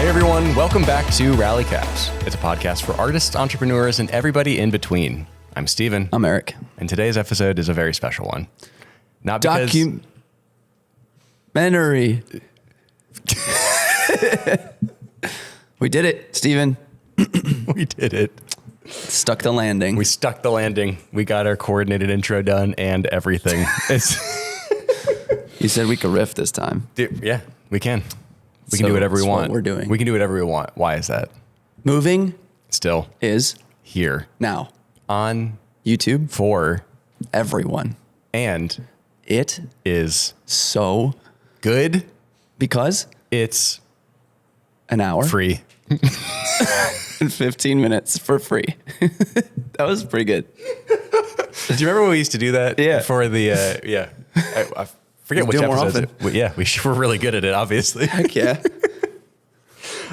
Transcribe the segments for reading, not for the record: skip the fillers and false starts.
Hey everyone, welcome back to Rally Caps. It's a podcast for artists, entrepreneurs, and everybody in between. I'm Steven. I'm Eric. And today's episode is a very special one. Not because... Documentary. We did it, Steven. We did it. Stuck the landing. We stuck the landing. We got our coordinated intro done and everything. You said we could riff this time. Dude, yeah, we can. We can do whatever we want. What we're doing. We can do whatever we want. Why is that? Moving Still is here now on YouTube for everyone. and It is so good. because It's an hour free. and 15 minutes for free. That was pretty good. Do you remember when we used to do that? Yeah. For the yeah. I forget which do it more episodes. We're really good at it, obviously. Heck yeah.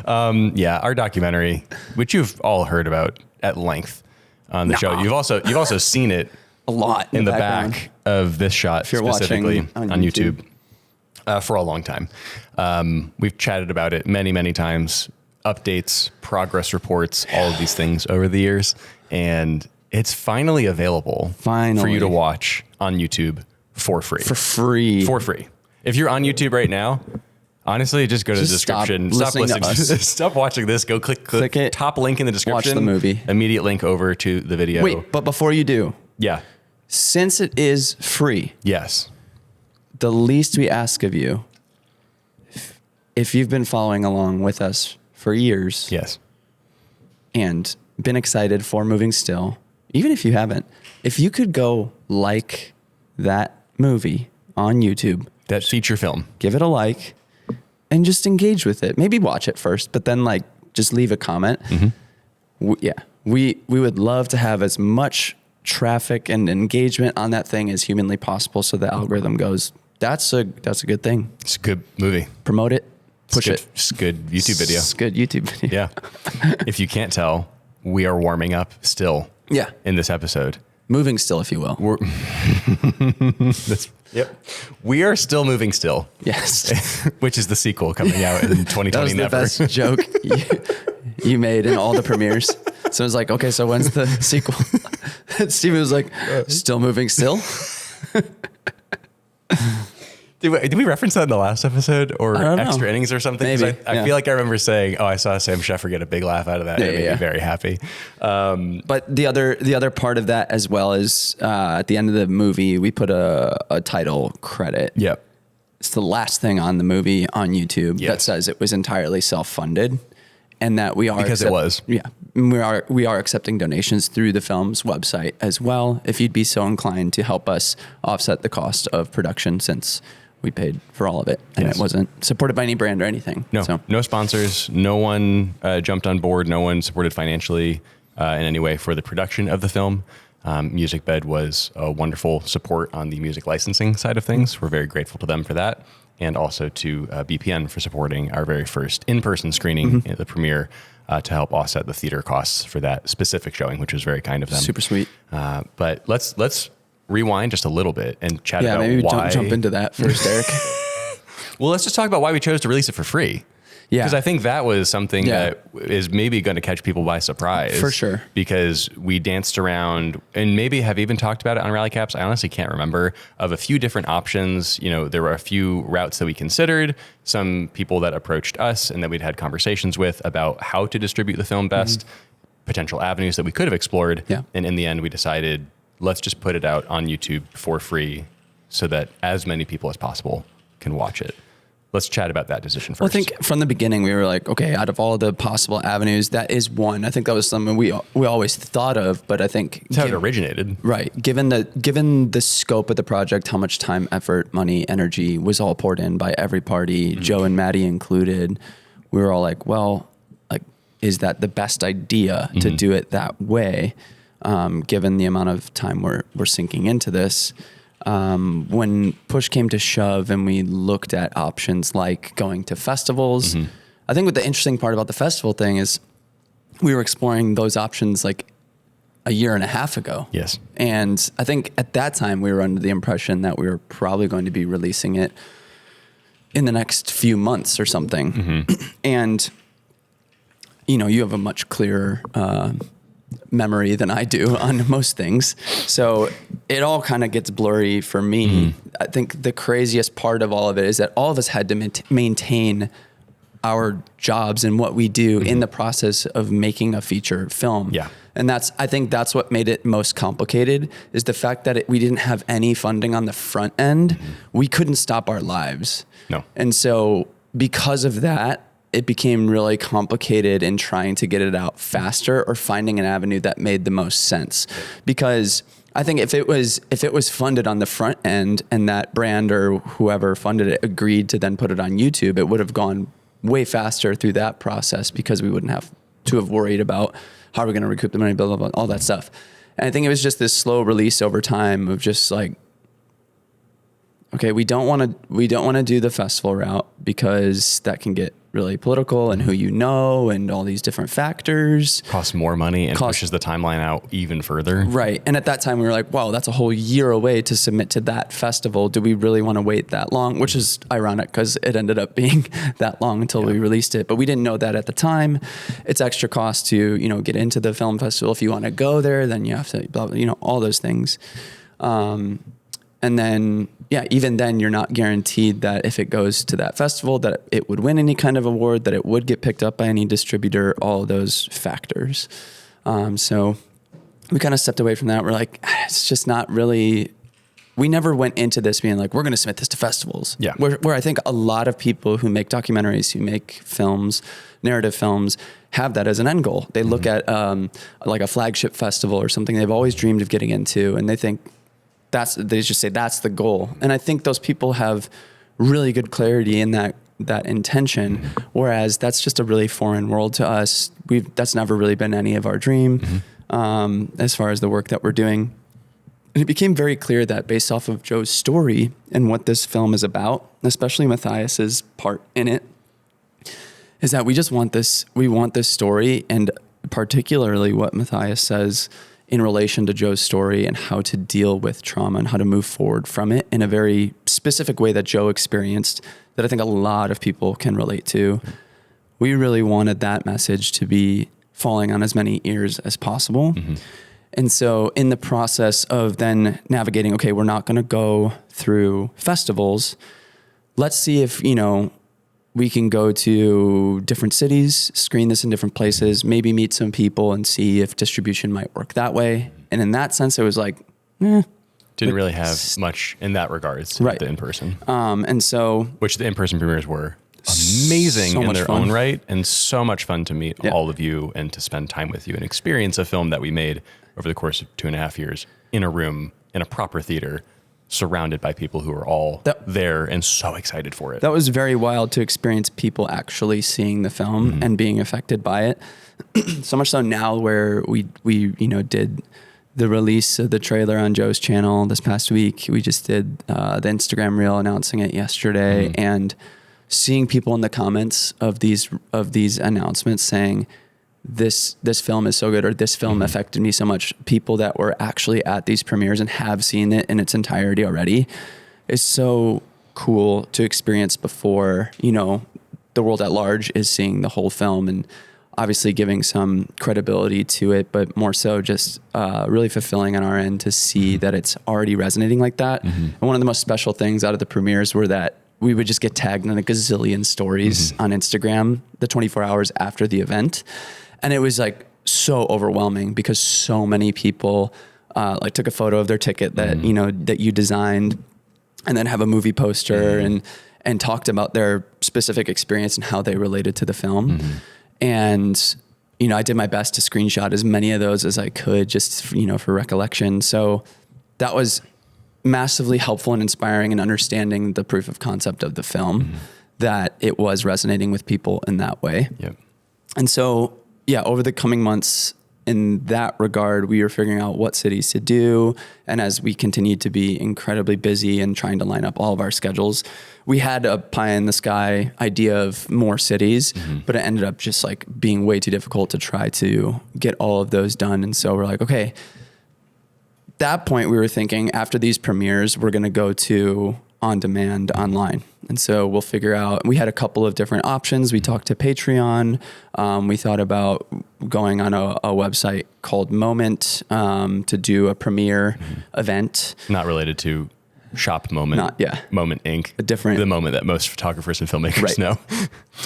Yeah, our documentary, which you've all heard about at length on the show. You've also seen it A lot in the background. back of this shot, If you're specifically watching on YouTube, for a long time. We've chatted about it many, many times, updates, progress reports, all of these things over the years. And it's finally available for you to watch on YouTube for free. For free. For free. If you're on YouTube right now, honestly, just go to the description. Stop listening. Stop watching this. Go click it. Top link in the description. Watch the movie. Immediate link over to the video. Wait, but before you do, Yeah. since it is free, Yes. the least we ask of you, if you've been following along with us for years Yes. and been excited for Moving Still, even if you haven't, if you could go like that movie on YouTube, That feature film. give it a like, and just engage with it. Maybe watch it first, but then just leave a comment. We would love to have as much traffic and engagement on that thing as humanly possible, so the algorithm goes, that's a good thing. It's a good movie. Promote it, push it. It's a good YouTube video. It's a good YouTube video. Yeah. If you can't tell, we are warming up still. Yeah. In this episode. Moving still, if you will. Yep. We are still moving still. Yes. Which is the sequel coming out in 2020. That was the Never. best joke you made in all the premieres. So it was like, okay, so when's the sequel? Steven was like, still moving still? Did we reference that in the last episode or I don't know. extra innings or something? 'Cause Maybe, I feel like I remember saying, "Oh, I saw Sam Sheffer get a big laugh out of that." Yeah, It made yeah. me very happy. But the other part of that as well is at the end of the movie, we put a title credit. Yep. It's the last thing on the movie on YouTube Yes. that says it was entirely self-funded, and that we are Because it was. Yeah, we are accepting donations through the film's website as well. If you'd be so inclined to help us offset the cost of production, since we paid for all of it and Yes. it wasn't supported by any brand or anything. No, So no sponsors. No one jumped on board. No one supported financially in any way for the production of the film. Music Bed was a wonderful support on the music licensing side of things. We're very grateful to them for that. And also to BPN for supporting our very first in-person screening at the premiere to help offset the theater costs for that specific showing, which was very kind of them. super sweet. But let's rewind just a little bit and chat Yeah, about maybe why. jump into that first, Eric. Well, let's just talk about why we chose to release it for free. Yeah. Because I think that was something Yeah. that is maybe going to catch people by surprise. For sure. Because we danced around and maybe have even talked about it on Rally Caps. I honestly can't remember, of a few different options. You know, there were a few routes that we considered, some people that approached us and that we'd had conversations with about how to distribute the film best, potential avenues that we could have explored. Yeah. And in the end, we decided, let's just put it out on YouTube for free so that as many people as possible can watch it. Let's chat about that decision first. Well, I think from the beginning we were like, okay, out of all the possible avenues, that is one. I think that was something we always thought of, but I think it's how it originated. Right. Given the scope of the project, how much time, effort, money, energy was all poured in by every party, Joe and Maddie included, we were all like, well, like, is that the best idea to do it that way? Given the amount of time we're sinking into this. When push came to shove and we looked at options like going to festivals, I think what the interesting part about the festival thing is we were exploring those options like a year and a half ago. Yes. And I think at that time we were under the impression that we were probably going to be releasing it in the next few months or something. And you have a much clearer memory than I do on most things. So it all kind of gets blurry for me. I think the craziest part of all of it is that all of us had to maintain our jobs and what we do in the process of making a feature film. Yeah. And I think that's what made it most complicated, is the fact that we didn't have any funding on the front end. We couldn't stop our lives. No. And so because of that, it became really complicated in trying to get it out faster or finding an avenue that made the most sense. Because I think if it was funded on the front end and that brand or whoever funded it agreed to then put it on YouTube, it would have gone way faster through that process, because we wouldn't have to have worried about how are we going to recoup the money, blah, blah, blah, all that stuff. And I think it was just this slow release over time of just like, okay, we don't want to do the festival route because that can get really political and who you know and all these different factors. Costs more money and pushes the timeline out even further. Right. And at that time we were like, wow, that's a whole year away to submit to that festival. Do we really want to wait that long? Which is ironic because it ended up being that long until we released it. But we didn't know that at the time. It's extra cost to, get into the film festival. If you want to go there, then you have to, all those things. And then, even then you're not guaranteed that if it goes to that festival, that it would win any kind of award, that it would get picked up by any distributor, all of those factors. So we kind of stepped away from that. We're like, it's just not really, we never went into this being like, we're going to submit this to festivals. Yeah. Where I think a lot of people who make documentaries, who make films, narrative films, have that as an end goal. They look at like a flagship festival or something they've always dreamed of getting into, and they think, they just say that's the goal. And I think those people have really good clarity in that intention, whereas that's just a really foreign world to us. That's never really been any of our dream as far as the work that we're doing. And it became very clear that based off of Joe's story and what this film is about, especially Matthias's part in it, is that we want this story, and particularly what Matthias says in relation to Joe's story and how to deal with trauma and how to move forward from it in a very specific way that Joe experienced, that I think a lot of people can relate to. We really wanted that message to be falling on as many ears as possible. And so in the process of then navigating, okay, we're not going to go through festivals. Let's see if, we can go to different cities, screen this in different places, maybe meet some people and see if distribution might work that way. And in that sense, it was like, didn't really have much in that regards, right. The in-person. Which the in-person premieres were amazing so in their fun. own right, and so much fun to meet all of you and to spend time with you and experience a film that we made over the course of 2.5 years in a room, in a proper theater, surrounded by people who are all there and so excited for it. That was very wild to experience people actually seeing the film and being affected by it. So much so now where we did the release of the trailer on Joe's channel this past week. We just did the Instagram reel announcing it yesterday, and seeing people in the comments of these announcements saying, this film is so good, or this film affected me so much. People that were actually at these premieres and have seen it in its entirety already is so cool to experience before, the world at large is seeing the whole film, and obviously giving some credibility to it, but more so just really fulfilling on our end to see that it's already resonating like that. And one of the most special things out of the premieres were that we would just get tagged in a gazillion stories on Instagram the 24 hours after the event. And it was like so overwhelming because so many people took a photo of their ticket that, that you designed, and then have a movie poster and talked about their specific experience and how they related to the film. And, I did my best to screenshot as many of those as I could just, for recollection. So that was massively helpful and inspiring in understanding the proof of concept of the film, that it was resonating with people in that way. Yep. And so, over the coming months in that regard, we were figuring out what cities to do. And as we continued to be incredibly busy and trying to line up all of our schedules, we had a pie in the sky idea of more cities, but it ended up just like being way too difficult to try to get all of those done. And so we're like, okay, that point we were thinking after these premieres, we're going to go to on demand online. And so we'll figure out, we had a couple of different options. We talked to Patreon. We thought about going on a website called Moment to do a premiere event. Not related to Shop Moment. Moment Inc. The moment that most photographers and filmmakers know.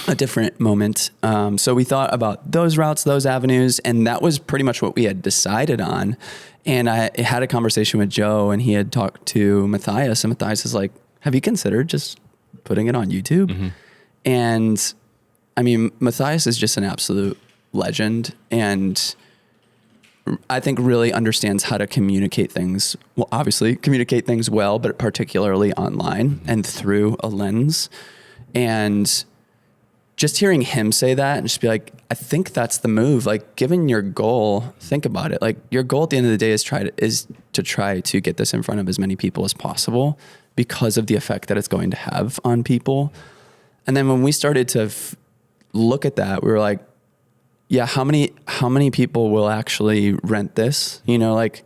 A different moment. So we thought about those routes, those avenues, and that was pretty much what we had decided on. And I had a conversation with Joe, and he had talked to Matthias, and Matthias is like, have you considered just putting it on YouTube? Mm-hmm. And I mean, Matthias is just an absolute legend, and I think really understands how to communicate things. Well, obviously communicate things well, but particularly online and through a lens. And just hearing him say that and just be like, I think that's the move. Like, given your goal, think about it. Like, your goal at the end of the day is to try to get this in front of as many people as possible because of the effect that it's going to have on people. And then when we started to look at that, we were like, yeah, how many people will actually rent this? You know, like,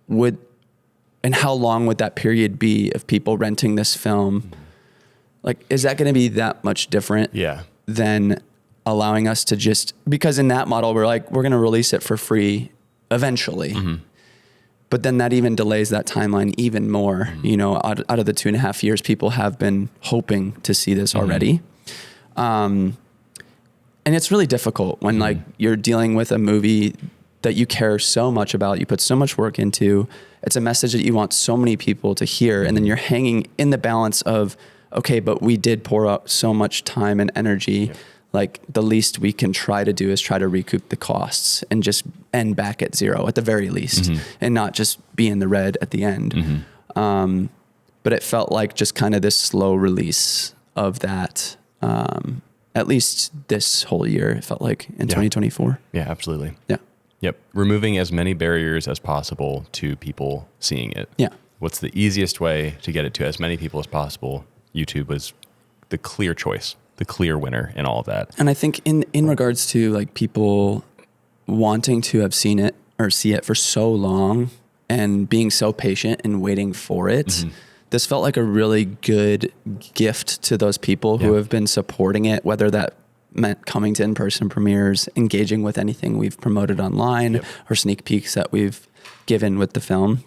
and how long would that period be of people renting this film? Like, is that going to be that much different than allowing us to just, because in that model, we're like, we're going to release it for free eventually. Mm-hmm. But then that even delays that timeline even more. Mm-hmm. You know, out of the 2.5 years, people have been hoping to see this already. And it's really difficult when like you're dealing with a movie that you care so much about, you put so much work into. It's a message that you want so many people to hear. And then you're hanging in the balance of, okay, but we did pour out so much time and energy. Yeah. Like, the least we can try to do is try to recoup the costs and just end back at zero at the very least, and not just be in the red at the end. But it felt like just kind of this slow release of that, at least this whole year, it felt like in 2024. Yeah, absolutely. Yeah. Yep. Removing as many barriers as possible to people seeing it. Yeah. What's the easiest way to get it to as many people as possible? YouTube was the clear choice, the clear winner in all of that. And I think in regards to like people wanting to have seen it or see it for so long and being so patient and waiting for it, this felt like a really good gift to those people who have been supporting it, whether that meant coming to in-person premieres, engaging with anything we've promoted online or sneak peeks that we've given with the film,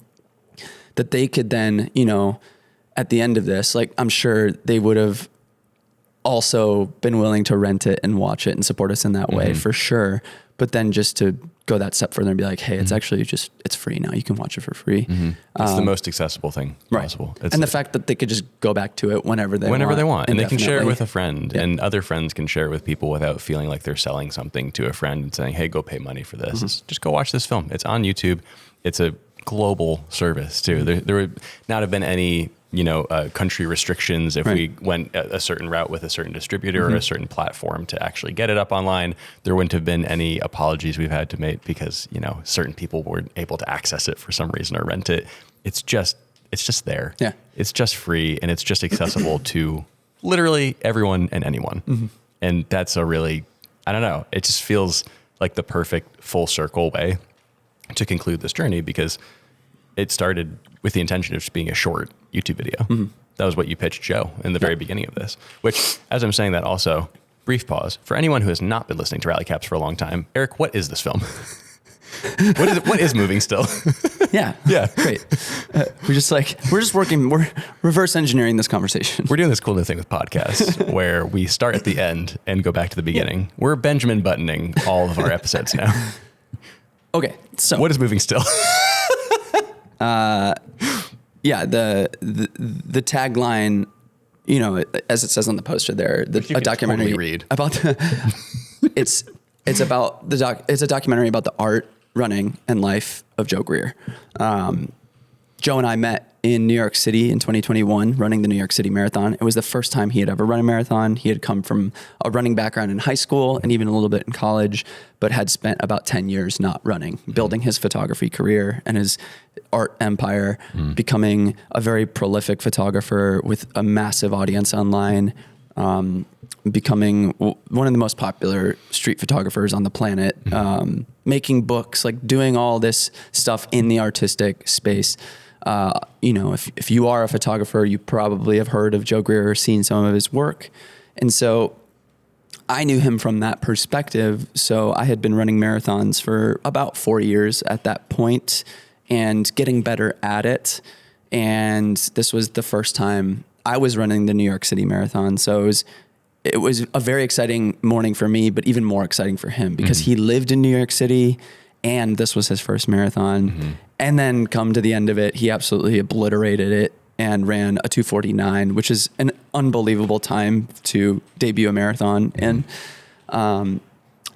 that they could then, you know, at the end of this, like, I'm sure they would have also been willing to rent it and watch it and support us in that way for sure. But then just to go that step further and be like, hey, it's actually just, it's free now. You can watch it for free. It's the most accessible thing possible. It's and the fact that they could just go back to it whenever they want. And they can share it with a friend and other friends can share it with people without feeling like they're selling something to a friend and saying, hey, go pay money for this. Just go watch this film. It's on YouTube. It's a global service too. There would not have been any, you know, country restrictions if we went a certain route with a certain distributor or a certain platform to actually get it up online. There wouldn't have been any apologies we've had to make because, you know, certain people weren't able to access it for some reason or rent it. It's just there. Yeah. It's just free and it's just accessible to literally everyone and anyone. And that's a really, I don't know, it just feels like the perfect full circle way to conclude this journey because it started with the intention of just being a short YouTube video. That was what you pitched Joe in the very beginning of this, which, as I'm saying that also, brief pause. For anyone who has not been listening to Rally Caps for a long time, Eric, what is this film? What is Moving Still? Yeah. Great. We're reverse engineering this conversation. We're doing this cool new thing with podcasts where we start at the end and go back to the beginning. Yeah. We're Benjamin buttoning all of our episodes now. Okay. So what is Moving Still? Yeah, the tagline, you know, as it says on the poster there, a documentary totally read about it's a documentary about the art, running, and life of Joe Greer. Joe and I met in New York City in 2021, running the New York City Marathon. It was the first time he had ever run a marathon. He had come from a running background in high school and even a little bit in college, but had spent about 10 years not running, building his photography career and his art empire, becoming a very prolific photographer with a massive audience online, becoming one of the most popular street photographers on the planet, making books, like doing all this stuff in the artistic space. If you are a photographer, you probably have heard of Joe Greer or seen some of his work. And so I knew him from that perspective. So I had been running marathons for about 4 years at that point and getting better at it. And this was the first time I was running the New York City Marathon. So it was a very exciting morning for me, but even more exciting for him because he lived in New York City and this was his first marathon. And then come to the end of it, he absolutely obliterated it and ran a 2:49, which is an unbelievable time to debut a marathon.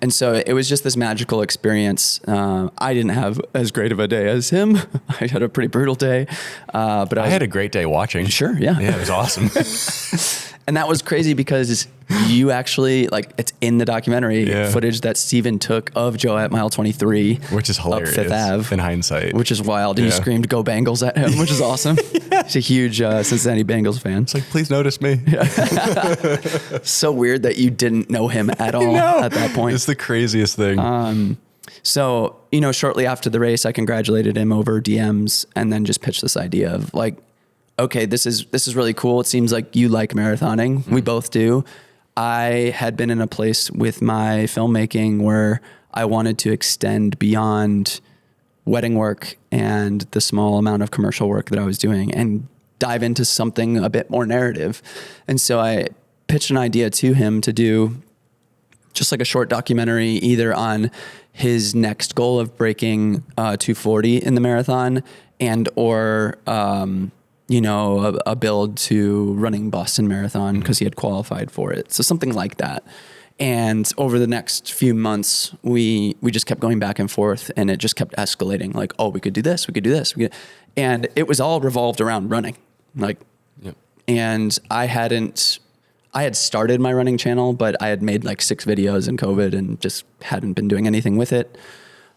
And so it was just this magical experience. I didn't have as great of a day as him. I had a pretty brutal day. But I had a great day watching. Sure, yeah. Yeah, it was awesome. And that was crazy because you actually, it's in the documentary footage that Steven took of Joe at mile 23. Which is hilarious. Up Fifth Ave. In hindsight. Which is wild. And you screamed "Go Bengals" at him, which is awesome. He's a huge Cincinnati Bengals fan. It's like, please notice me. So weird that you didn't know him at all at that point. It's the craziest thing. So, shortly after the race, I congratulated him over DMs and then just pitched this idea of okay, this is really cool. It seems like you like marathoning. We both do. I had been in a place with my filmmaking where I wanted to extend beyond wedding work and the small amount of commercial work that I was doing and dive into something a bit more narrative. And so I pitched an idea to him to do just like a short documentary, either on his next goal of breaking 240 in the marathon and or a build to running Boston Marathon because he had qualified for it. So something like that. And over the next few months, we just kept going back and forth and it just kept escalating. We could do this, we could do this. And it was all revolved around running. And I had started my running channel, but I had made 6 videos in COVID and just hadn't been doing anything with it.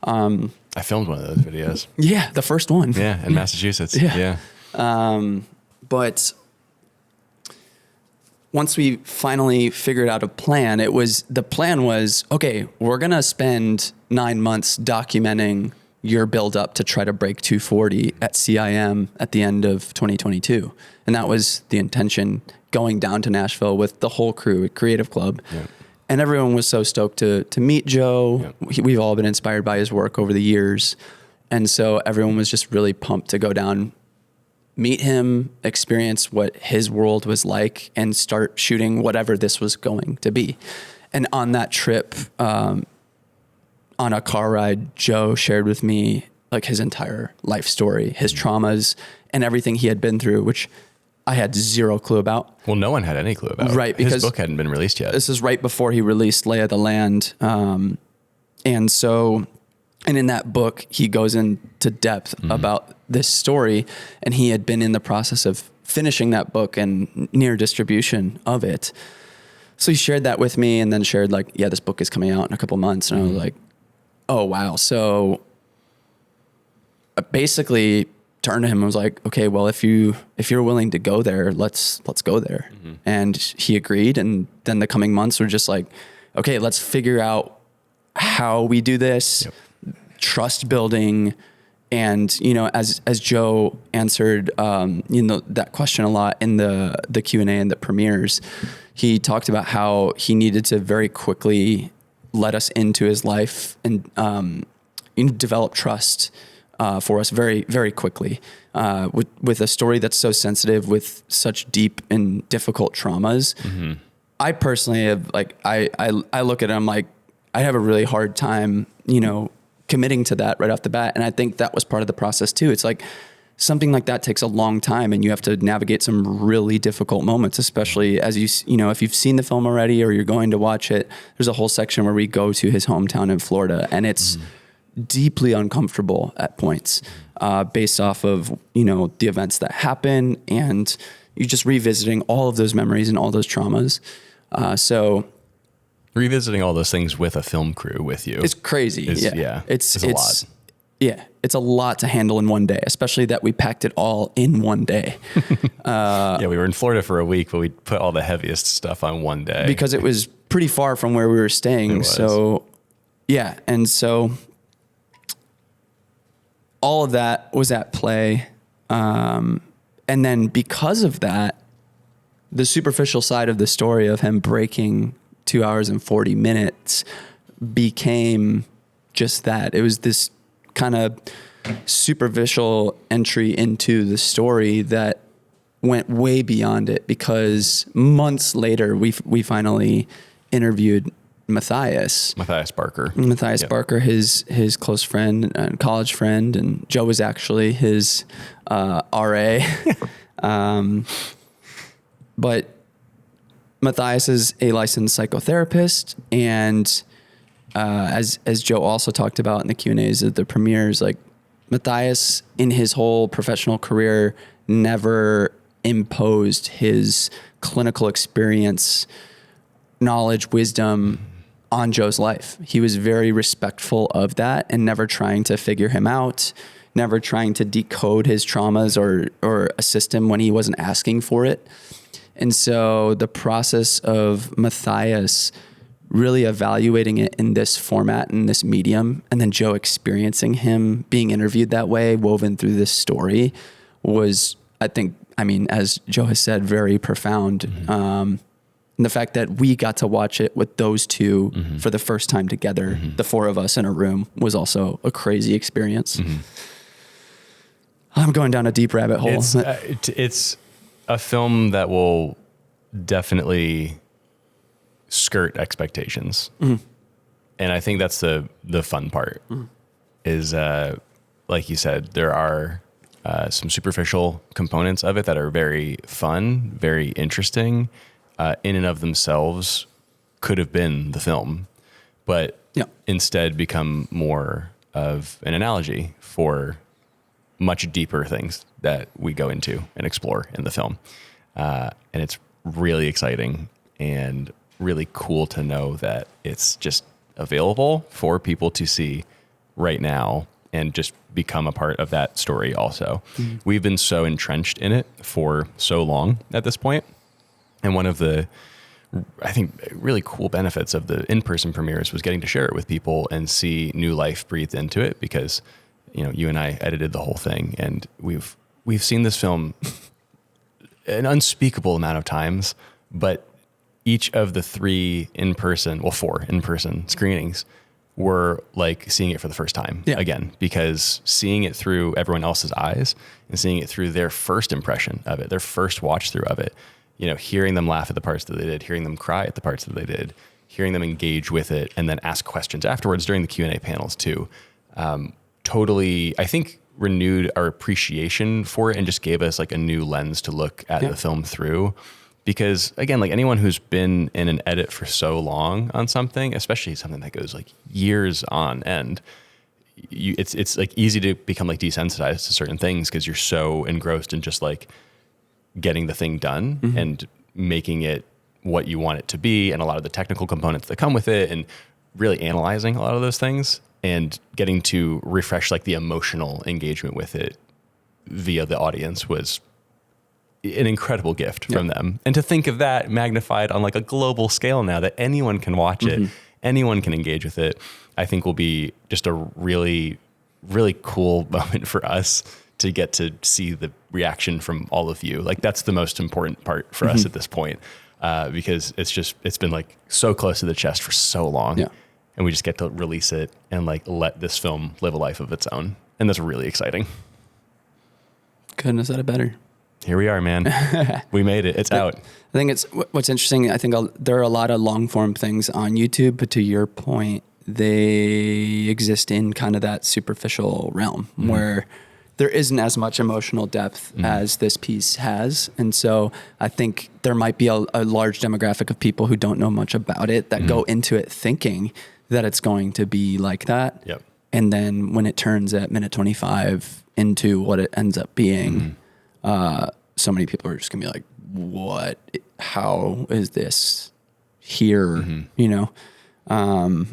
I filmed one of those videos. Yeah, the first one. Yeah, in Massachusetts. Yeah. But once we finally figured out a plan, the plan was, okay, we're going to spend 9 months documenting your build up to try to break 240 at CIM at the end of 2022. And that was the intention, going down to Nashville with the whole crew at Creative Club. Yeah. And everyone was so stoked to meet Joe. Yeah. We've all been inspired by his work over the years. And so everyone was just really pumped to go down, meet him, experience what his world was like, and start shooting whatever this was going to be. And on that trip, on a car ride, Joe shared with me his entire life story, his traumas, and everything he had been through, which I had zero clue about. Well, no one had any clue about. Right, because his book hadn't been released yet. This is right before he released Lay of the Land. And in that book, he goes into depth about this story, and he had been in the process of finishing that book and near distribution of it. So he shared that with me and then shared this book is coming out in a couple months. And I was like, oh, wow. So I basically turned to him and was like, okay, well, if you're willing to go there, let's go there. And he agreed. And then the coming months were just okay, let's figure out how we do this. Yep. Trust building. And, as Joe answered, that question a lot in the Q&A and the premieres, he talked about how he needed to very quickly let us into his life and, develop trust, for us very, very quickly, with a story that's so sensitive, with such deep and difficult traumas. I personally have I look at it, I'm like, I have a really hard time, committing to that right off the bat. And I think that was part of the process too. It's something like that takes a long time and you have to navigate some really difficult moments, especially as if you've seen the film already or you're going to watch it. There's a whole section where we go to his hometown in Florida, and it's deeply uncomfortable at points, based off of, the events that happen, and you just revisiting all of those memories and all those traumas. So revisiting all those things with a film crew with you. It's crazy. It's a lot. Yeah. It's a lot to handle in one day, especially that we packed it all in one day. We were in Florida for a week, but we put all the heaviest stuff on one day because it was pretty far from where we were staying. So yeah. And so all of that was at play. And then because of that, the superficial side of the story of him breaking 2 hours and 40 minutes became just that. It was this kind of superficial entry into the story that went way beyond it, because months later we finally interviewed Matthias Barker. Barker, his close friend and college friend, and Joe was actually his RA. But Matthias is a licensed psychotherapist, and as Joe also talked about in the Q&As of the premieres, like Matthias in his whole professional career never imposed his clinical experience, knowledge, wisdom on Joe's life. He was very respectful of that and never trying to figure him out, never trying to decode his traumas or assist him when he wasn't asking for it. And so the process of Matthias really evaluating it in this format, in this medium, and then Joe experiencing him being interviewed that way, woven through this story, was, I mean, as Joe has said, very profound. And the fact that we got to watch it with those two for the first time together, the four of us in a room, was also a crazy experience. I'm going down a deep rabbit hole. It's a film that will definitely skirt expectations. And I think that's the fun part is, like you said, there are some superficial components of it that are very fun, very interesting, in and of themselves could have been the film, but instead become more of an analogy for much deeper things that we go into and explore in the film. And it's really exciting and really cool to know that it's just available for people to see right now and just become a part of that story also. We've been so entrenched in it for so long at this point. And one of the, I think, really cool benefits of the in-person premieres was getting to share it with people and see new life breathed into it, because, you know, you and I edited the whole thing, and we've seen this film an unspeakable amount of times, but each of the four in-person screenings were like seeing it for the first time again, because seeing it through everyone else's eyes and seeing it through their first impression of it, their first watch through of it, you know, hearing them laugh at the parts that they did, hearing them cry at the parts that they did, hearing them engage with it, and then ask questions afterwards during the Q&A panels too. Totally, I think, renewed our appreciation for it and just gave us like a new lens to look at the film through. Because again, like anyone who's been in an edit for so long on something, especially something that goes like years on end, it's like easy to become like desensitized to certain things because you're so engrossed in just like getting the thing done and making it what you want it to be, and a lot of the technical components that come with it, and really analyzing a lot of those things and getting to refresh like the emotional engagement with it via the audience was an incredible gift from them. And to think of that magnified on like a global scale now, that anyone can watch it, anyone can engage with it, I think will be just a really, really cool moment for us to get to see the reaction from all of you. Like that's the most important part for us at this point, because it's been like so close to the chest for so long, and we just get to release it and like let this film live a life of its own. And that's really exciting. Couldn't have said it better. Here we are, man. We made it. It's out. I think it's what's interesting. I think there are a lot of long form things on YouTube, but to your point, they exist in kind of that superficial realm where there isn't as much emotional depth as this piece has. And so I think there might be a large demographic of people who don't know much about it that go into it thinking that it's going to be like that. Yep. And then when it turns at minute 25 into what it ends up being, so many people are just gonna be like, what, how is this here? You know?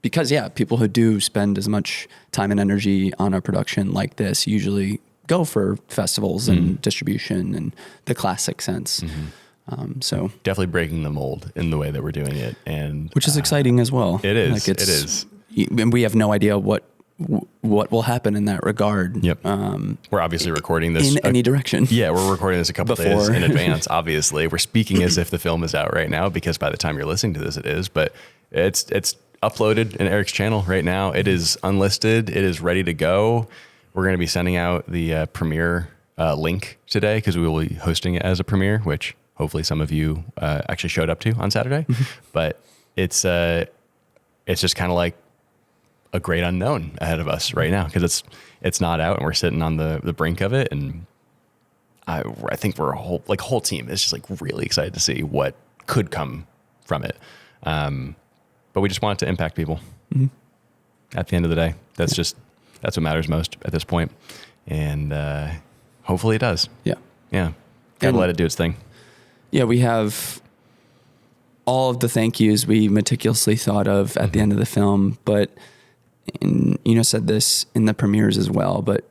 Because people who do spend as much time and energy on a production like this usually go for festivals and distribution and the classic sense. So definitely breaking the mold in the way that we're doing it, and which is exciting as well. It is. Like it is. And we have no idea what what will happen in that regard. Yep. We're obviously recording this in any direction. Yeah, we're recording this a couple days Before. in advance. Obviously, we're speaking as if the film is out right now, because by the time you're listening to this, it is. But it's uploaded in Eric's channel right now. It is unlisted. It is ready to go. We're going to be sending out the premiere link today, because we will be hosting it as a premiere, which hopefully some of you actually showed up to on Saturday. But it's just kind of like a great unknown ahead of us right now, because it's not out and we're sitting on the brink of it. And I think we're whole team is just like really excited to see what could come from it. But we just want it to impact people. At the end of the day, that's what matters most at this point. And hopefully it does. Yeah. Yeah. Gotta let it do its thing. Yeah. We have all of the thank yous we meticulously thought of at the end of the film, but said this in the premieres as well, but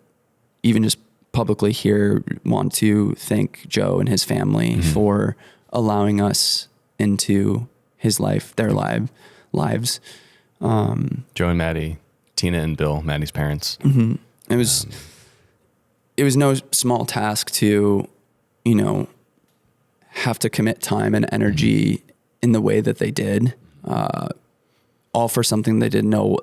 even just publicly here, want to thank Joe and his family for allowing us into his life, their lives. Joe and Maddie, Tina and Bill, Maddie's parents. It was no small task to, have to commit time and energy in the way that they did, all for something they didn't know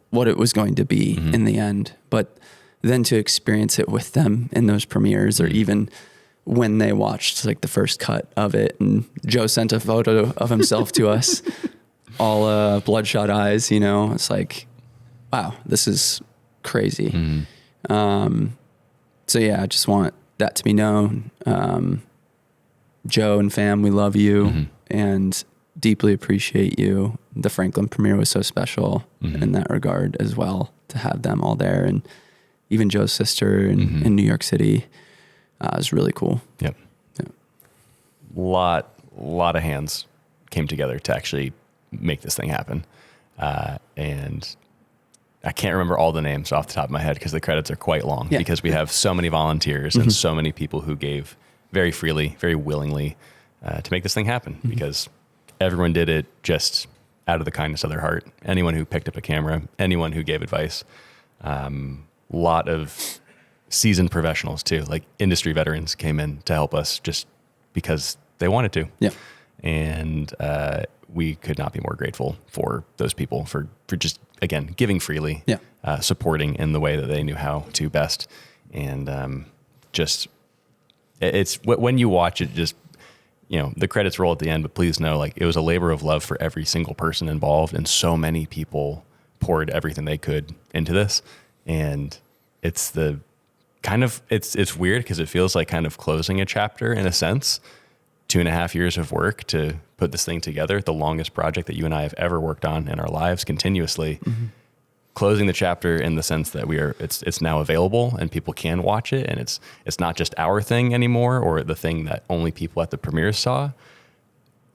what it was going to be in the end. But then to experience it with them in those premieres, or even when they watched like the first cut of it, and Joe sent a photo of himself to us, all bloodshot eyes, it's like, wow, this is crazy. So yeah, I just want that to be known. Joe and fam, we love you and deeply appreciate you. The Franklin premiere was so special in that regard as well, to have them all there, and even Joe's sister in New York City. Is really cool. Yep. Lot of hands came together to actually make this thing happen. And I can't remember all the names off the top of my head, because the credits are quite long, because we have so many volunteers and so many people who gave very freely, very willingly to make this thing happen, because everyone did it just out of the kindness of their heart. Anyone who picked up a camera, anyone who gave advice, lot of seasoned professionals too, like industry veterans came in to help us just because they wanted to. Yeah. And we could not be more grateful for those people for just, again, giving freely, supporting in the way that they knew how to best. And it's when you watch it, just, the credits roll at the end, but please know, like, it was a labor of love for every single person involved. And so many people poured everything they could into this. And it's it's weird, because it feels like kind of closing a chapter in a sense. 2.5 years of work to put this thing together, the longest project that you and I have ever worked on in our lives continuously. Closing the chapter in the sense that it's now available and people can watch it, and it's not just our thing anymore, or the thing that only people at the premieres saw.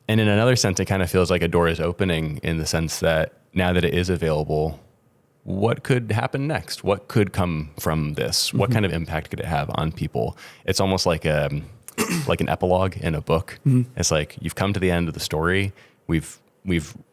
And in another sense, it kind of feels like a door is opening, in the sense that now that it is available, what could happen next? What could come from this? What kind of impact could it have on people? It's almost like like an epilogue in a book. It's like, you've come to the end of the story. We've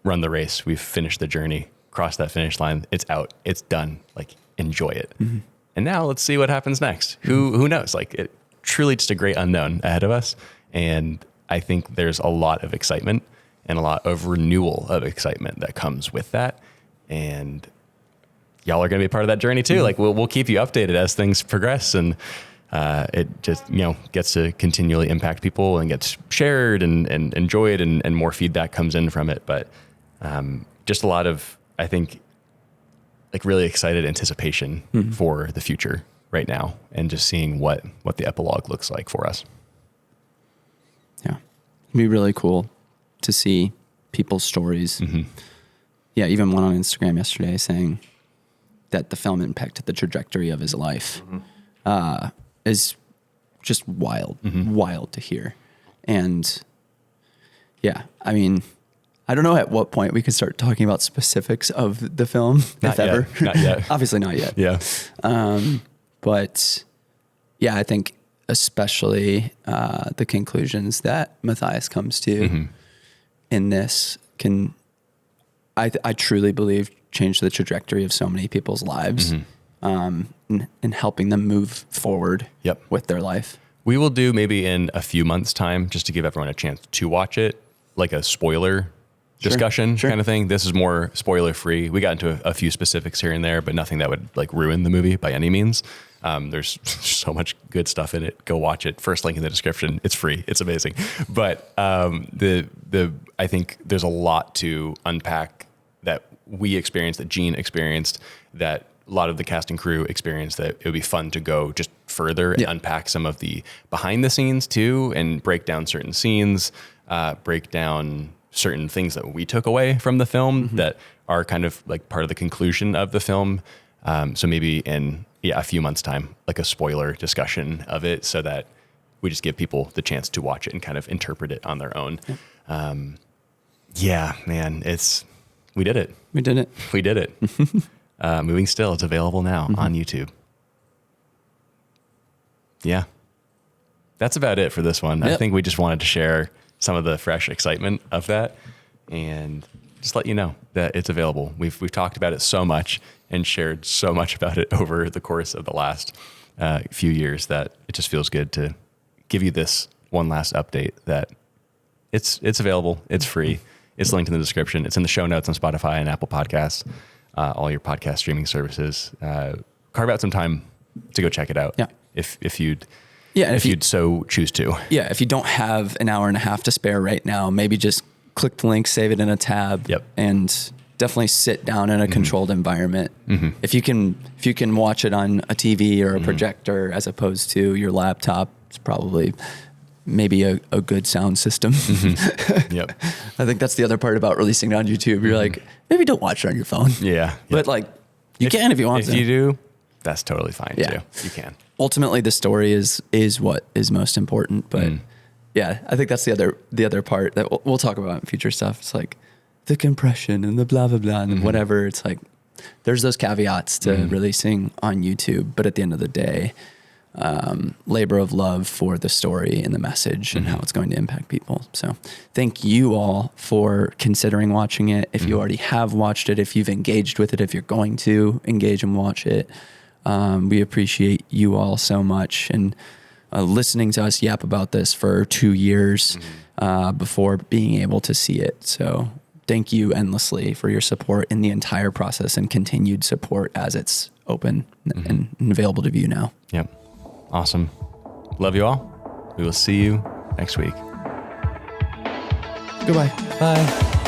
run the race. We've finished the journey, crossed that finish line. It's out. It's done. Like, enjoy it. And now let's see what happens next. Who knows? Like, it truly just a great unknown ahead of us. And I think there's a lot of excitement and a lot of renewal of excitement that comes with that. And y'all are going to be a part of that journey too. Like, we'll keep you updated as things progress, and it just, gets to continually impact people and gets shared and enjoyed, and more feedback comes in from it. But just a lot of, I think, like, really excited anticipation for the future right now, and just seeing what the epilogue looks like for us. Yeah. It'd be really cool to see people's stories. Yeah. Even one on Instagram yesterday saying that the film impacted the trajectory of his life. Is just wild to hear. And yeah, I mean, I don't know at what point we could start talking about specifics of the film, if ever. Not yet. Obviously not yet. Yeah. But yeah, I think especially the conclusions that Matthias comes to in this I truly believe changed the trajectory of so many people's lives, and helping them move forward Yep. with their life. We will do maybe in a few months' time, just to give everyone a chance to watch it, like a spoiler discussion kind of thing. This is more spoiler free. We got into a few specifics here and there, but nothing that would like ruin the movie by any means. There's so much good stuff in it. Go watch it. First link in the description. It's free. It's amazing. But I think there's a lot to unpack that we experienced, that Gene experienced, that a lot of the cast and crew experienced, that it would be fun to go just further and unpack some of the behind the scenes too, and break down certain scenes, break down certain things that we took away from the film that are kind of like part of the conclusion of the film. So maybe in a few months' time, like a spoiler discussion of it, so that we just give people the chance to watch it and kind of interpret it on their own. Man, we did it. We did it. We did it. Moving Still, it's available now on YouTube. Yeah. That's about it for this one. Yep. I think we just wanted to share some of the fresh excitement of that and just let you know that it's available. We've talked about it so much and shared so much about it over the course of the last few years that it just feels good to give you this one last update that it's available. It's free. It's linked in the description. It's in the show notes on Spotify and Apple Podcasts, all your podcast streaming services. Carve out some time to go check it out. Yeah. If you'd if you'd so choose to. Yeah, if you don't have an hour and a half to spare right now, maybe just click the link, save it in a tab, and definitely sit down in a controlled environment. If you can watch it on a TV or a projector as opposed to your laptop, it's probably maybe a good sound system. Yep. I think that's the other part about releasing it on YouTube. You're like, maybe don't watch it on your phone. Yeah. But like, you can if you want to. If you do, that's totally fine too. You can. Ultimately, the story is what is most important. But yeah, I think that's the other part that we'll talk about in future stuff. It's like the compression and the blah, blah, blah, and whatever. It's like, there's those caveats to releasing on YouTube. But at the end of the day, labor of love for the story and the message and how it's going to impact people. So thank you all for considering watching it. If you already have watched it, if you've engaged with it, if you're going to engage and watch it, we appreciate you all so much. And listening to us yap about this for 2 years before being able to see it. So thank you endlessly for your support in the entire process and continued support as it's open and available to view now. Yep. Awesome. Love you all. We will see you next week. Goodbye. Bye.